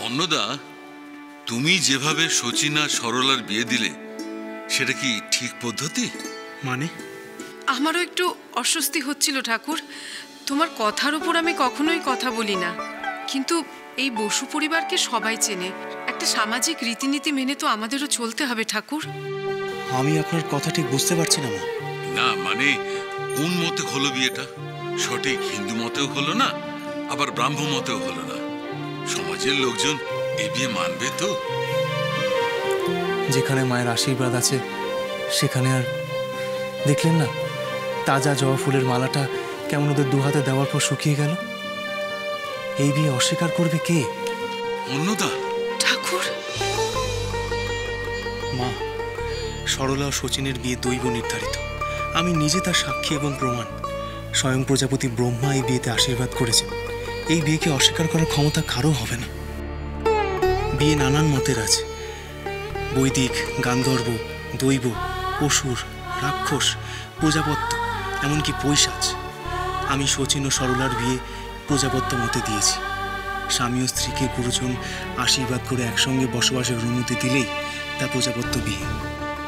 অন্নদা, তুমি যেভাবে শচীন আর সরলার বিয়ে দিলে সেটা কি ঠিক পদ্ধতি? মানে আমারও একটু অস্বস্তি হচ্ছিল ঠাকুর। তোমার কথার উপর আমি কখনোই কথা বলি না, কিন্তু এই বসু পরিবারকে সবাই চেনে। একটা সামাজিক রীতিনীতি মেনে তো আমাদেরও চলতে হবে ঠাকুর। আমি আপনার কথা ঠিক বুঝতে পারছি না। না মানে কোন মতে হলো বিয়েটা? সঠিক হিন্দু মতেও হলো না, আবার ব্রাহ্ম মতেও হলো না। সমাজের লোকজন এই বিয়ে মানবে তো? যেখানে মায়ের আশীর্বাদ আছে সেখানে আর দেখলেন না তাজা জবা ফুলের মালাটা কেমন ওদের দু হাতে দেওয়ার পর শুকিয়ে গেল। এই বিয়ে অস্বীকার করবে কে? অন্নদা। ঠাকুর। মা, সরলা ও শচীনের বিয়ে দৈব নির্ধারিত। আমি নিজে তার সাক্ষী এবং প্রমাণ। স্বয়ং প্রজাপতি ব্রহ্মা এই বিয়েতে আশীর্বাদ করেছেন। এই বিয়েকে অস্বীকার করার ক্ষমতা কারও হবে না। বিয়ে নানান মতের আছে, বৈদিক, গান্ধর্ব, দৈব, অসুর, রাক্ষস, প্রজাপত্য, এমনকি পৈশাচ। আমি শচীন ও সরলার বিয়ে প্রজাপত্য মতে দিয়েছি। স্বামী ও স্ত্রীকে গুরুজন আশীর্বাদ করে একসঙ্গে বসবাসের অনুমতি দিলেই তা প্রজাপত্য বিয়ে।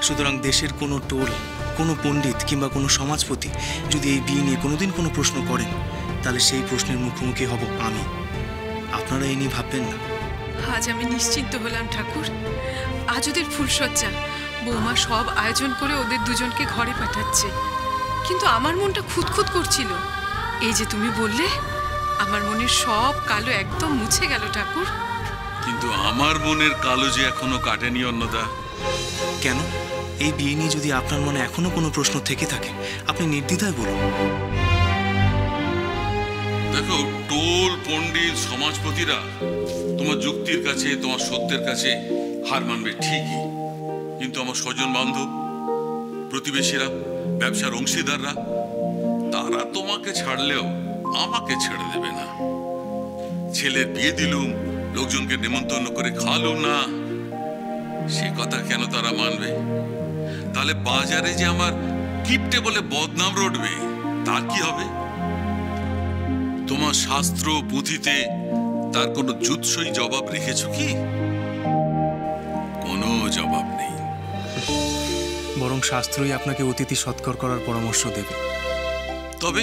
সুতরাং দেশের কোনো টোল, কোনো পণ্ডিত কিংবা কোনো সমাজপতি যদি এই বিয়ে নিয়ে কোনোদিন কোনো প্রশ্ন করেন, তাহলে সেই প্রশ্নের মুখোমুখি হব আমি। আপনারা এই নিয়ে ভাববেন না। আজ আমি নিশ্চিন্ত হলাম ঠাকুর। আজ ওদের ফুলসজ্জা, বৌমা সব আয়োজন করে ওদের দুজনকে ঘরে পাঠাচ্ছে। কিন্তু আমার মনটা খুঁতখুত করছিল। এই যে তুমি বললে, আমার মনের সব কালো একদম মুছে গেল ঠাকুর। কিন্তু আমার মনের কালো যে এখনো কাটেনি অন্নদা। কেন? এই বিয়ে নিয়ে যদি আপনার মনে এখনো কোনো প্রশ্ন থেকে থাকে, আপনি নির্দ্বিধায় বলুন। দেখো, টোল, পণ্ডিত, সমাজপতিরা তোমার যুক্তির কাছে, তোমার সত্যের কাছে হার মানবে ঠিকই, কিন্তু আমার স্বজন বান্ধব, প্রতিবেশীরা, ব্যবসার অংশীদাররা, তারা তোমাকে ছাড়লেও আমাকে ছেড়ে দেবে না। ছেলের বিয়ে দিলুম, লোকজনকে নেমন্তন্ন করে খাওয়ালুম না, সে কথা কেন তারা মানবে? তাহলে বাজারে যে আমার কিপটে বলে বদনাম রটবে, তার কি হবে? তোমার শাস্ত্র পুঁথিতে তার কোনো জুৎসই জবাব রেখেছ কি? কোনো জবাব নেই। বরং শাস্ত্রই আপনাকে অতিথি সৎকার করার পরামর্শ দেবে। তবে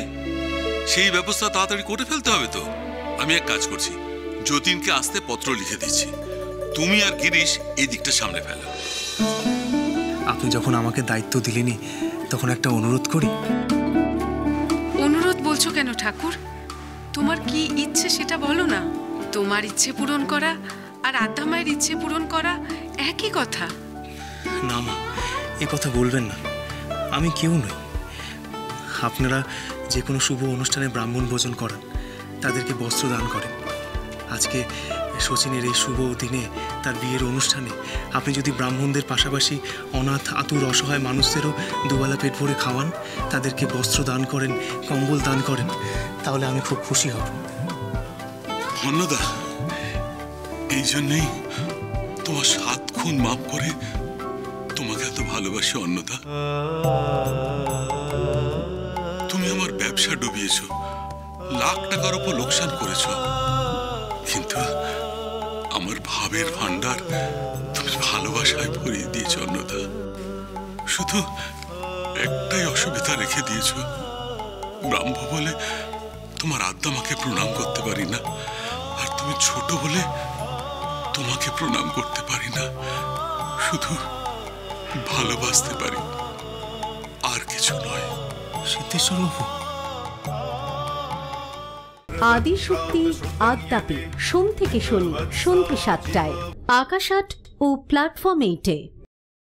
সেই ব্যবস্থা তাড়াতাড়ি করে ফেলতে হবে তো। আমি এক কাজ করছি, যতীনকে আসতে পত্র লিখে দিচ্ছি, তুমি আর গিরিশ এই দিকটা সামনে ফেলো। আপনি যখন আমাকে দায়িত্ব দিলেনই, তখন একটা অনুরোধ করি। অনুরোধ বলছো কেন ঠাকুর? তোমার কি ইচ্ছে সেটা বলো না। তোমার ইচ্ছে পূরণ করা আর আদ্যা মায়ের ইচ্ছে পূরণ করা একই কথা। না মা, এ কথা বলবেন না। আমি কেউ নই। আপনারা যে কোনো শুভ অনুষ্ঠানে ব্রাহ্মণ ভোজন করান, তাদেরকে বস্ত্র দান করেন। আজকে শচীনের এই শুভ দিনে, তার বিয়ের অনুষ্ঠানে আপনি যদি ব্রাহ্মণদের পাশাপাশি অনাথ, আতুর, অসহায় মানুষদেরও দুবেলা পেট ভরে খাওয়ান, তাদেরকে বস্ত্র দান করেন, কম্বল দান করেন, তাহলে আমি খুব খুশি হব। অন্নদা, এই জন্যই তোমার 7 খুন মাফ করে তোমাকে এত ভালোবাসি অন্নদা। তুমি আমার ব্যবসা ডুবিয়েছ, লাখ টাকার উপর লোকসান করেছ, কিন্তু আমার ভাবের ভান্ডার তুমি ভালোবাসায় ভরিয়ে দিয়েছ অন্নদা। শুধু একটাই অসুবিধা রেখে দিয়েছ, ব্রাহ্ম বলে তোমার আদ্যা মাকে প্রণাম করতে পারি না, আর তুমি ছোট বলে তোমাকে প্রণাম করতে পারি না। শুধু ভালোবাসতে পারি, আর কিছু নয়। সিদ্ধেশ্বর বাবু। আদিশক্তি আদ্যাপি, সোম থেকে শনি সন্ধ্যে 7টায়, আকাশ 8 ও প্ল্যাটফর্ম 8-এ।